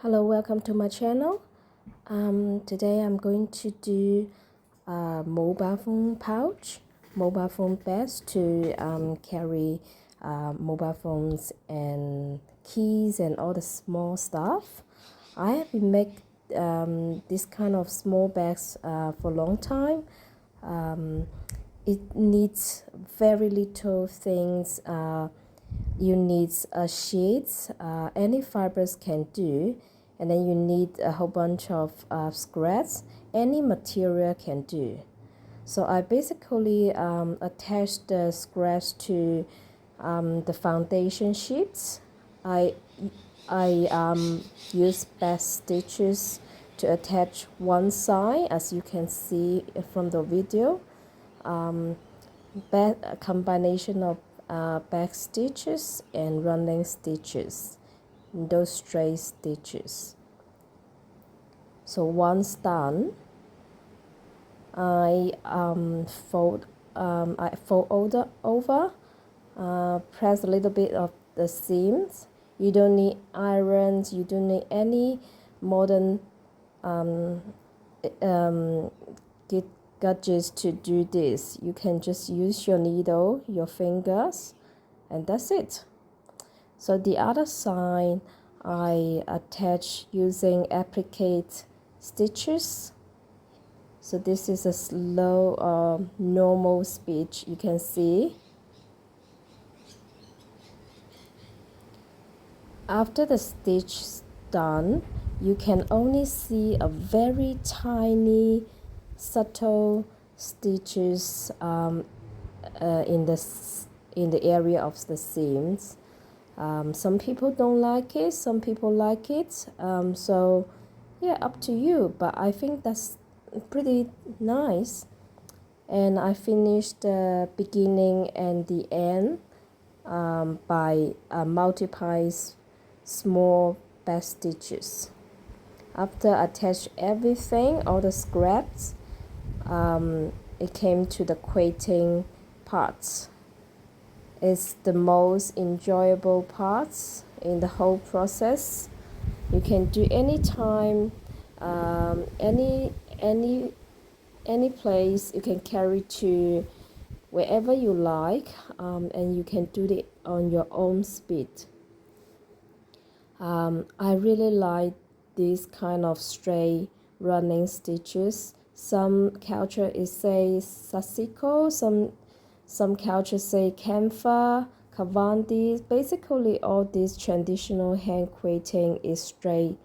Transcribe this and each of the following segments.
Hello, welcome to my channel. Today I'm going to do a mobile phone pouch, mobile phone bags to carry mobile phones and keys and all the small stuff. I have been make this kind of small bags for a long time. It needs very little things. You need a sheet, any fibers can do, and then you need a whole bunch of scraps, any material can do. So I basically attached the scraps to the foundation sheets. I use back stitches to attach one side, as you can see from the video. A combination of back stitches and running stitches, those straight stitches. So once done, I fold over, press a little bit of the seams. You don't need irons, you don't need any modern gadgets to do this. You can just use your needle, your fingers, and that's it. So the other side I attach using applique stitches. So this is a slow normal speed, you can see. After the stitch is done, you can only see a very tiny subtle stitches in the area of the seams. Some people don't like it, some people like it. So yeah, up to you, but I think that's pretty nice. And I finished the beginning and the end by multiplying small back stitches. After I attach everything, all the scraps, it came to the quilting parts. It's the most enjoyable parts in the whole process. You can do anytime, any place. You can carry to wherever you like, and you can do it on your own speed. I really like this kind of straight running stitches. Some culture is say sasiko, some cultures say camphor, kavandi. Basically all these traditional hand quilting is straight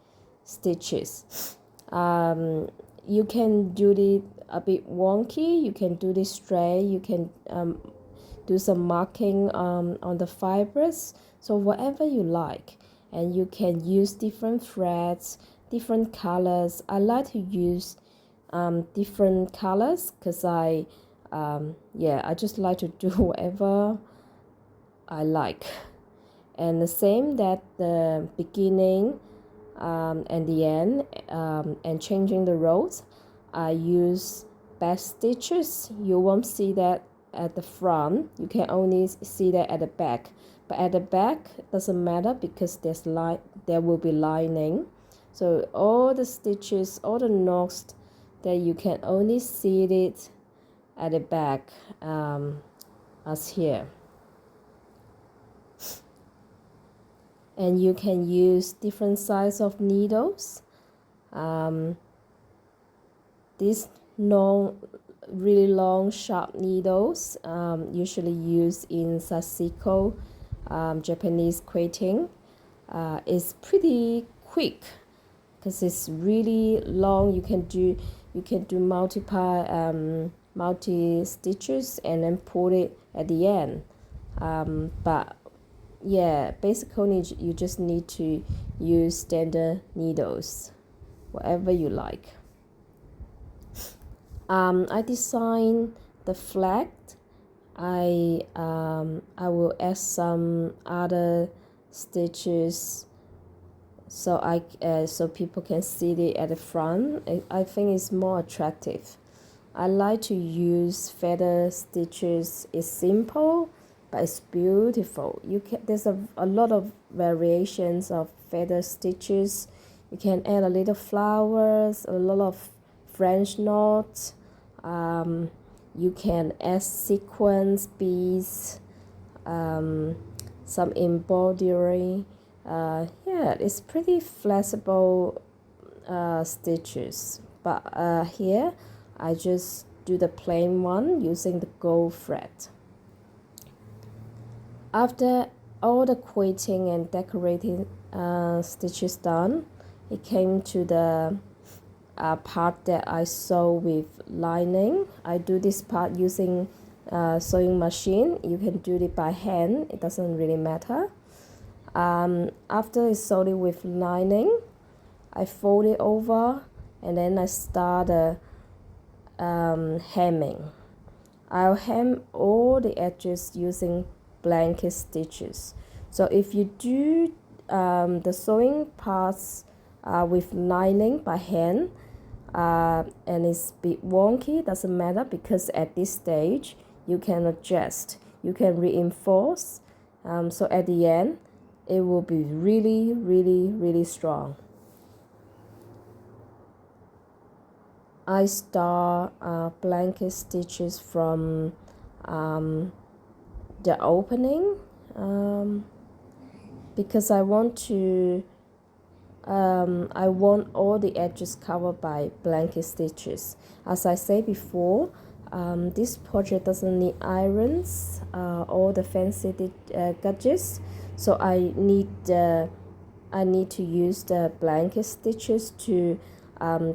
stitches. You can do it a bit wonky, you can do this straight, you can do some marking on the fibers, so whatever you like. And you can use different threads, different colors. I like to use different colors because I just like to do whatever I like. And the same that the beginning and the end, and changing the rows, I use back stitches. You won't see that at the front, you can only see that at the back. But at the back, it doesn't matter because there will be lining. So all the stitches, all the knots, that you can only see it at the back, as here. And you can use different size of needles. These really long sharp needles, usually used in sasiko, Japanese quilting, is pretty quick because it's really long. You can do multi stitches and then put it at the end. But yeah, basically you just need to use standard needles, whatever you like. I designed the flag. I will add some other stitches so people can see it at the front. I think it's more attractive. I like to use feather stitches. It's simple, but it's beautiful. There's a lot of variations of feather stitches. You can add a little flowers, a lot of French knots. You can add sequins, beads, some embroidery. Yeah, it's pretty flexible stitches, but here I just do the plain one using the gold thread. After all the quilting and decorating stitches done, it came to the part that I sew with lining. I do this part using sewing machine. You can do it by hand, it doesn't really matter. After I sewed it with lining, I fold it over and then I start hemming. I'll hem all the edges using blanket stitches. So if you do the sewing parts with lining by hand and it's a bit wonky, doesn't matter, because at this stage you can adjust, you can reinforce, so at the end it will be really strong. I start blanket stitches from the opening because I want all the edges covered by blanket stitches. As I said before, this project doesn't need irons or the fancy gadgets, so I need to use the blanket stitches to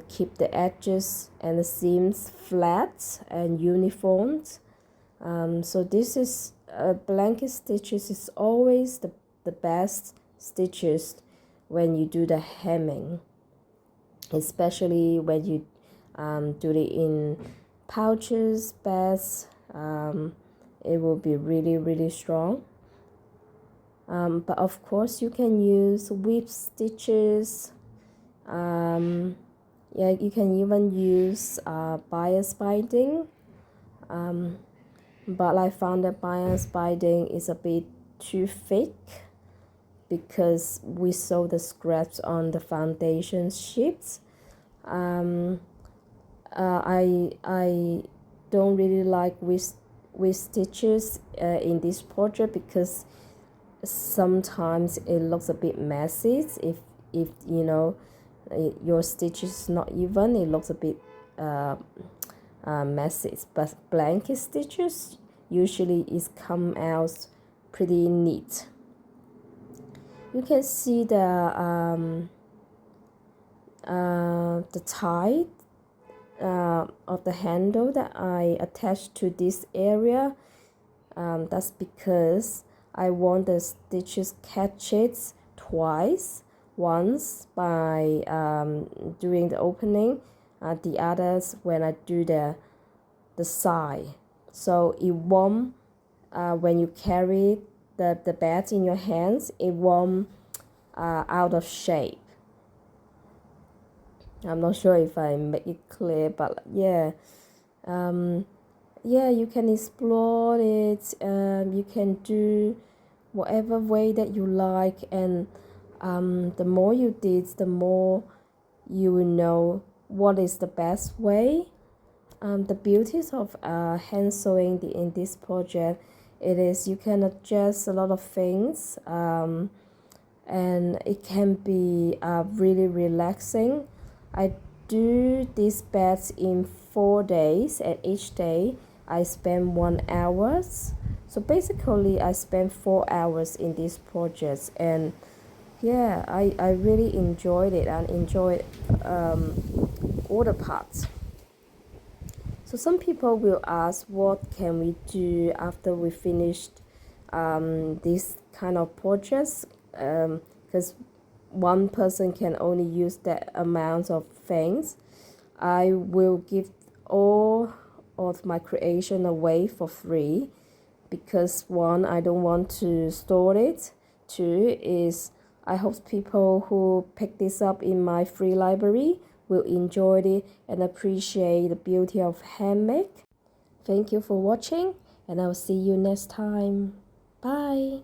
keep the edges and the seams flat and uniform. So this is blanket stitches is always the best stitches when you do the hemming, especially when you do it in pouches, bags. It will be really strong. But of course you can use whip stitches. Yeah, you can even use bias binding, but I found that bias binding is a bit too thick because we sew the scraps on the foundation sheets. I don't really like with stitches in this project because sometimes it looks a bit messy. If you know your stitch is not even, it looks a bit messy. But blanket stitches usually is come out pretty neat. You can see the tie of the handle that I attached to this area. That's because I want the stitches catch it twice. Once by doing the opening, the others when I do the side, so it won't when you carry the bag in your hands, it won't out of shape. I'm not sure if I make it clear, but yeah, yeah, you can explore it. You can do whatever way that you like, and the more you did, the more you will know what is the best way. The beauties of hand sewing in this project, it is you can adjust a lot of things, and it can be really relaxing. I do these bags in 4 days, and each day I spend 1 hour. So basically I spend 4 hours in these projects, and yeah, I really enjoyed it and enjoyed all the parts. So some people will ask, what can we do after we finished this kind of projects? Because one person can only use that amount of things. I will give all of my creation away for free because one, I don't want to store it. Two is I hope people who pick this up in my free library will enjoy it and appreciate the beauty of handmade. Thank you for watching, and I'll see you next time. Bye.